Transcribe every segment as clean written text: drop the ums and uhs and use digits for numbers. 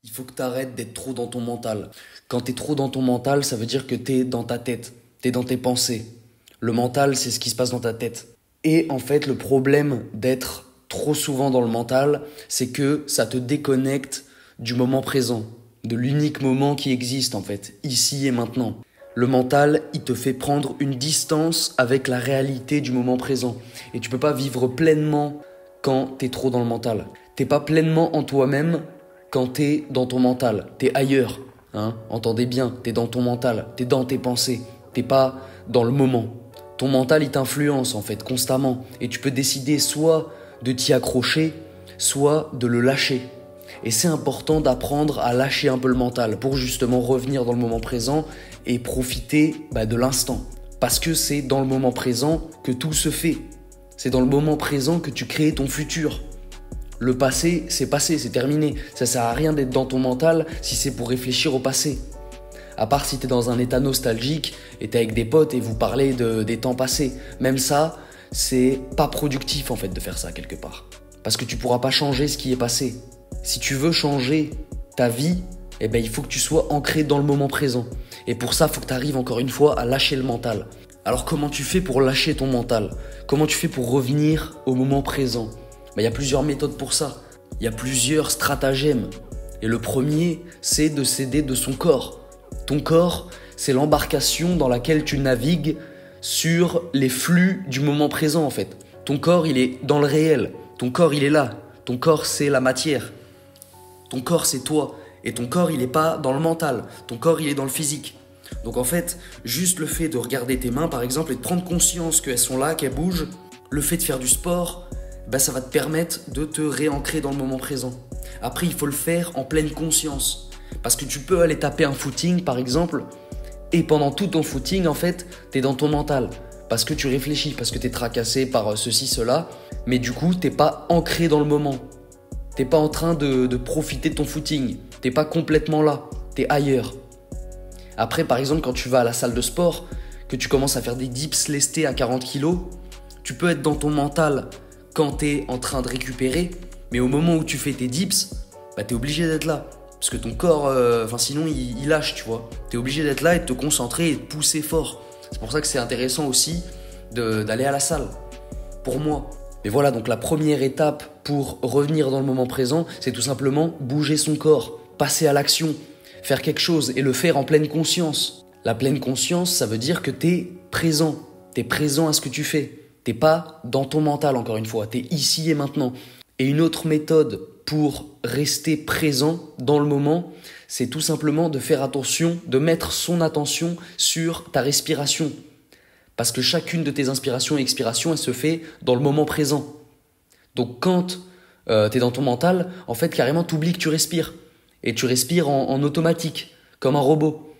Il faut que tu arrêtes d'être trop dans ton mental. Quand tu es trop dans ton mental, ça veut dire que tu es dans ta tête, tu es dans tes pensées. Le mental, c'est ce qui se passe dans ta tête. Et en fait, le problème d'être trop souvent dans le mental, c'est que ça te déconnecte du moment présent, de l'unique moment qui existe en fait, ici et maintenant. Le mental, il te fait prendre une distance avec la réalité du moment présent. Et tu peux pas vivre pleinement quand t'es trop dans le mental. T'es pas pleinement en toi-même quand t'es dans ton mental. T'es ailleurs, hein. Entendez bien, t'es dans ton mental, t'es dans tes pensées. T'es pas dans le moment. Ton mental, il t'influence en fait constamment. Et tu peux décider soit de t'y accrocher, soit de le lâcher. Et c'est important d'apprendre à lâcher un peu le mental pour justement revenir dans le moment présent et profiter de l'instant. Parce que c'est dans le moment présent que tout se fait. C'est dans le moment présent que tu crées ton futur. Le passé, c'est terminé. Ça sert à rien d'être dans ton mental si c'est pour réfléchir au passé. À part si t'es dans un état nostalgique et t'es avec des potes et vous parlez des temps passés. Même ça, c'est pas productif en fait de faire ça quelque part. Parce que tu pourras pas changer ce qui est passé. Si tu veux changer ta vie, il faut que tu sois ancré dans le moment présent. Et pour ça, il faut que tu arrives encore une fois à lâcher le mental. Alors comment tu fais pour lâcher ton mental? Comment tu fais pour revenir au moment présent? Il y a plusieurs méthodes pour ça. Il y a plusieurs stratagèmes. Et le premier, c'est de s'aider de son corps. Ton corps, c'est l'embarcation dans laquelle tu navigues sur les flux du moment présent en fait. Ton corps, il est dans le réel. Ton corps, il est là. Ton corps, c'est la matière. Ton corps, c'est toi. Et ton corps, il n'est pas dans le mental. Ton corps, il est dans le physique. Donc en fait, juste le fait de regarder tes mains, par exemple, et de prendre conscience qu'elles sont là, qu'elles bougent, le fait de faire du sport, ça va te permettre de te réancrer dans le moment présent. Après, il faut le faire en pleine conscience. Parce que tu peux aller taper un footing, par exemple, et pendant tout ton footing, en fait, t'es dans ton mental. Parce que tu réfléchis, parce que t'es tracassé par ceci, cela, mais du coup, t'es pas ancré dans le moment. T'es pas en train de profiter de ton footing. T'es pas complètement là. T'es ailleurs. Après, par exemple, quand tu vas à la salle de sport, que tu commences à faire des dips lestés à 40 kilos, tu peux être dans ton mental quand t'es en train de récupérer, mais au moment où tu fais tes dips, t'es obligé d'être là. Parce que ton corps, sinon, il lâche, tu vois. T'es obligé d'être là et de te concentrer et de pousser fort. C'est pour ça que c'est intéressant aussi d'aller à la salle. Pour moi. Mais voilà, donc la première étape pour revenir dans le moment présent, c'est tout simplement bouger son corps, passer à l'action, faire quelque chose et le faire en pleine conscience. La pleine conscience, ça veut dire que t'es présent à ce que tu fais. T'es pas dans ton mental encore une fois, t'es ici et maintenant. Et une autre méthode pour rester présent dans le moment, c'est tout simplement de faire attention, de mettre son attention sur ta respiration. Parce que chacune de tes inspirations et expirations, elle se fait dans le moment présent. Donc quand tu es dans ton mental, en fait, carrément, tu oublies que tu respires. Et tu respires en automatique, comme un robot.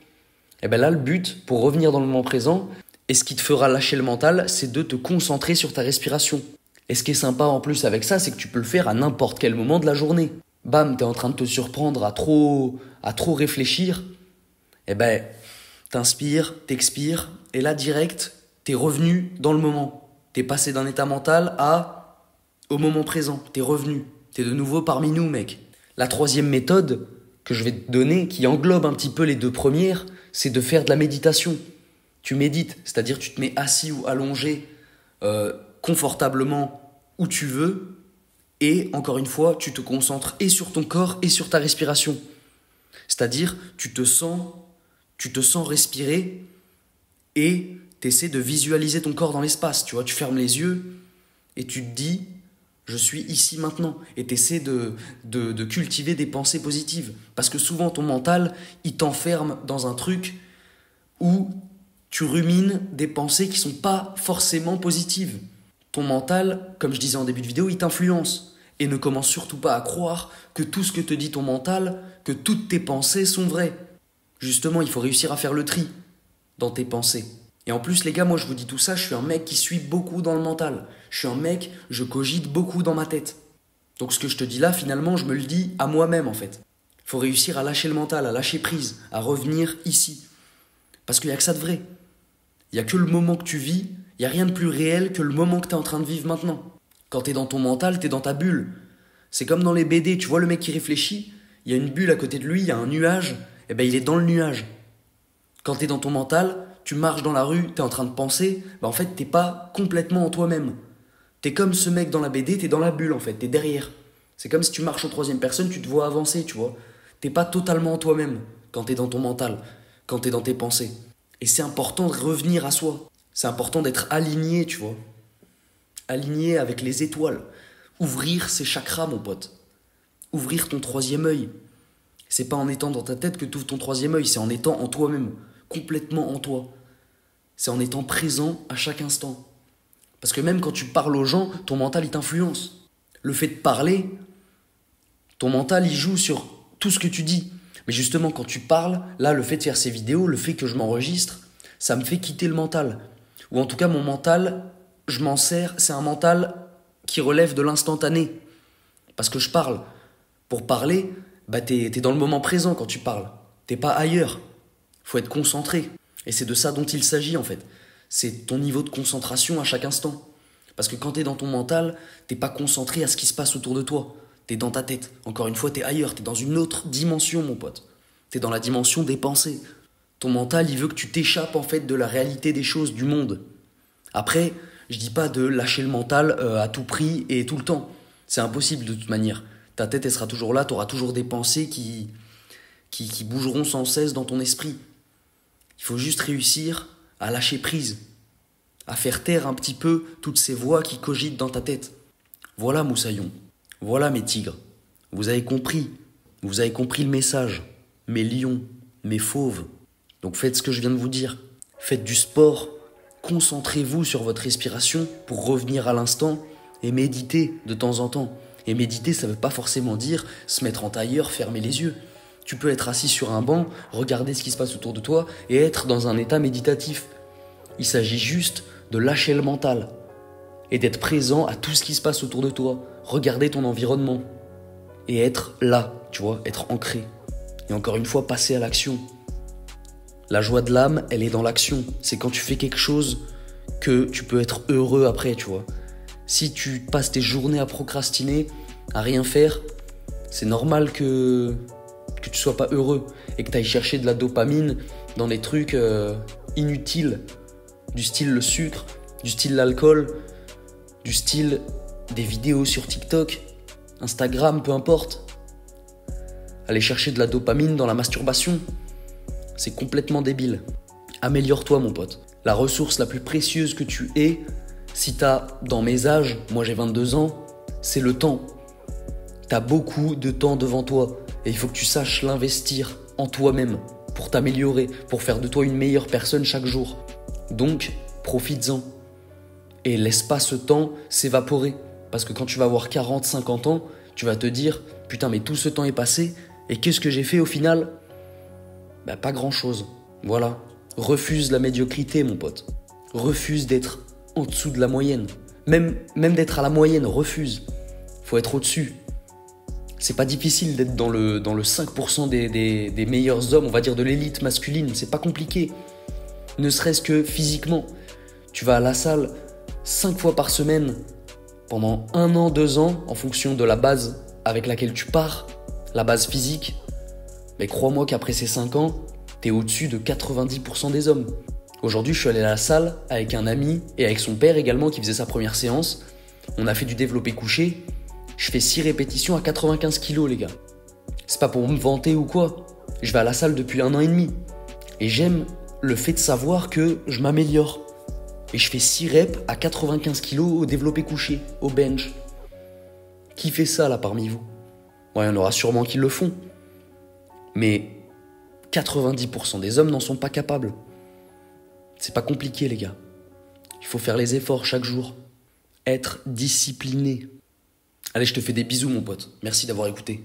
Et là, le but, pour revenir dans le moment présent, et ce qui te fera lâcher le mental, c'est de te concentrer sur ta respiration. Et ce qui est sympa en plus avec ça, c'est que tu peux le faire à n'importe quel moment de la journée. Bam, tu es en train de te surprendre à trop réfléchir. T'inspires, t'expires, et là, direct, t'es revenu dans le moment. T'es passé d'un état mental au moment présent. T'es revenu. T'es de nouveau parmi nous, mec. La troisième méthode que je vais te donner, qui englobe un petit peu les deux premières, c'est de faire de la méditation. Tu médites, c'est-à-dire tu te mets assis ou allongé confortablement où tu veux, et encore une fois, tu te concentres et sur ton corps et sur ta respiration. C'est-à-dire, tu te sens respirer et t'essaies de visualiser ton corps dans l'espace, tu vois, tu fermes les yeux et tu te dis « je suis ici maintenant » et t'essaies de cultiver des pensées positives. Parce que souvent, ton mental, il t'enferme dans un truc où tu rumines des pensées qui sont pas forcément positives. Ton mental, comme je disais en début de vidéo, il t'influence. Et ne commence surtout pas à croire que tout ce que te dit ton mental, que toutes tes pensées sont vraies. Justement, il faut réussir à faire le tri dans tes pensées. Et en plus, les gars, moi je vous dis tout ça, je suis un mec qui suis beaucoup dans le mental. Je suis un mec, je cogite beaucoup dans ma tête. Donc ce que je te dis là, finalement, je me le dis à moi-même en fait. Il faut réussir à lâcher le mental, à lâcher prise, à revenir ici. Parce qu'il n'y a que ça de vrai. Il n'y a que le moment que tu vis, il n'y a rien de plus réel que le moment que tu es en train de vivre maintenant. Quand tu es dans ton mental, tu es dans ta bulle. C'est comme dans les BD, tu vois le mec qui réfléchit, il y a une bulle à côté de lui, il y a un nuage, et ben il est dans le nuage. Quand t'es dans ton mental, tu marches dans la rue, t'es en train de penser, ben en fait t'es pas complètement en toi-même. T'es comme ce mec dans la BD, t'es dans la bulle en fait, t'es derrière. C'est comme si tu marches en troisième personne, tu te vois avancer, tu vois. T'es pas totalement en toi-même quand t'es dans ton mental, quand t'es dans tes pensées. Et c'est important de revenir à soi. C'est important d'être aligné, tu vois. Aligné avec les étoiles. Ouvrir ses chakras, mon pote. Ouvrir ton troisième œil. C'est pas en étant dans ta tête que tu ouvres ton troisième œil, c'est en étant en toi-même, complètement en toi. C'est en étant présent à chaque instant. Parce que même quand tu parles aux gens, ton mental il t'influence. Le fait de parler, ton mental il joue sur tout ce que tu dis. Mais justement quand tu parles, là le fait de faire ces vidéos, le fait que je m'enregistre, ça me fait quitter le mental. Ou en tout cas mon mental, je m'en sers, c'est un mental qui relève de l'instantané. Parce que je parle. Pour parler, bah t'es dans le moment présent quand tu parles. T'es pas ailleurs. Faut être concentré. Et c'est de ça dont il s'agit en fait. C'est ton niveau de concentration à chaque instant. Parce que quand t'es dans ton mental, t'es pas concentré à ce qui se passe autour de toi. T'es dans ta tête. Encore une fois, t'es ailleurs. T'es dans une autre dimension, mon pote. T'es dans la dimension des pensées. Ton mental, il veut que tu t'échappes en fait de la réalité des choses, du monde. Après, je dis pas de lâcher le mental à tout prix et tout le temps. C'est impossible de toute manière. Ta tête, elle sera toujours là, t'auras toujours des pensées qui bougeront sans cesse dans ton esprit. Il faut juste réussir à lâcher prise, à faire taire un petit peu toutes ces voix qui cogitent dans ta tête. Voilà Moussaillon, voilà mes tigres. Vous avez compris le message. Mes lions, mes fauves. Donc faites ce que je viens de vous dire. Faites du sport, concentrez-vous sur votre respiration pour revenir à l'instant et méditez de temps en temps. Et méditer, ça ne veut pas forcément dire se mettre en tailleur, fermer les yeux. Tu peux être assis sur un banc, regarder ce qui se passe autour de toi et être dans un état méditatif. Il s'agit juste de lâcher le mental et d'être présent à tout ce qui se passe autour de toi. Regarder ton environnement et être là, tu vois, être ancré. Et encore une fois, passer à l'action. La joie de l'âme, elle est dans l'action. C'est quand tu fais quelque chose que tu peux être heureux après, tu vois. Si tu passes tes journées à procrastiner, à rien faire, c'est normal que tu sois pas heureux et que tu ailles chercher de la dopamine dans des trucs inutiles, du style le sucre, du style l'alcool, du style des vidéos sur TikTok, Instagram, peu importe. Aller chercher de la dopamine dans la masturbation, c'est complètement débile. Améliore-toi mon pote. La ressource la plus précieuse que tu aies, si t'as, dans mes âges, moi j'ai 22 ans, c'est le temps. T'as beaucoup de temps devant toi et il faut que tu saches l'investir en toi-même pour t'améliorer, pour faire de toi une meilleure personne chaque jour. Donc, profites-en et laisse pas ce temps s'évaporer parce que quand tu vas avoir 40, 50 ans, tu vas te dire « Putain, mais tout ce temps est passé et qu'est-ce que j'ai fait au final ?» Bah, pas grand-chose. Voilà. Refuse la médiocrité, mon pote. Refuse d'être en dessous de la moyenne. Même d'être à la moyenne, refuse. Faut être au-dessus. C'est pas difficile d'être dans le 5% des meilleurs hommes, on va dire de l'élite masculine. C'est pas compliqué. Ne serait-ce que physiquement. Tu vas à la salle 5 fois par semaine pendant 1 an, 2 ans, en fonction de la base avec laquelle tu pars, la base physique. Mais crois-moi qu'après ces 5 ans, t'es au-dessus de 90% des hommes. Aujourd'hui, je suis allé à la salle avec un ami et avec son père également qui faisait sa première séance. On a fait du développé couché. Je fais 6 répétitions à 95 kilos, les gars. C'est pas pour me vanter ou quoi. Je vais à la salle depuis 1 an et demi. Et j'aime le fait de savoir que je m'améliore. Et je fais 6 reps à 95 kilos au développé couché, au bench. Qui fait ça là parmi vous? Bon, il y en aura sûrement qui le font. Mais 90% des hommes n'en sont pas capables. C'est pas compliqué, les gars. Il faut faire les efforts chaque jour. Être discipliné. Allez, je te fais des bisous, mon pote. Merci d'avoir écouté.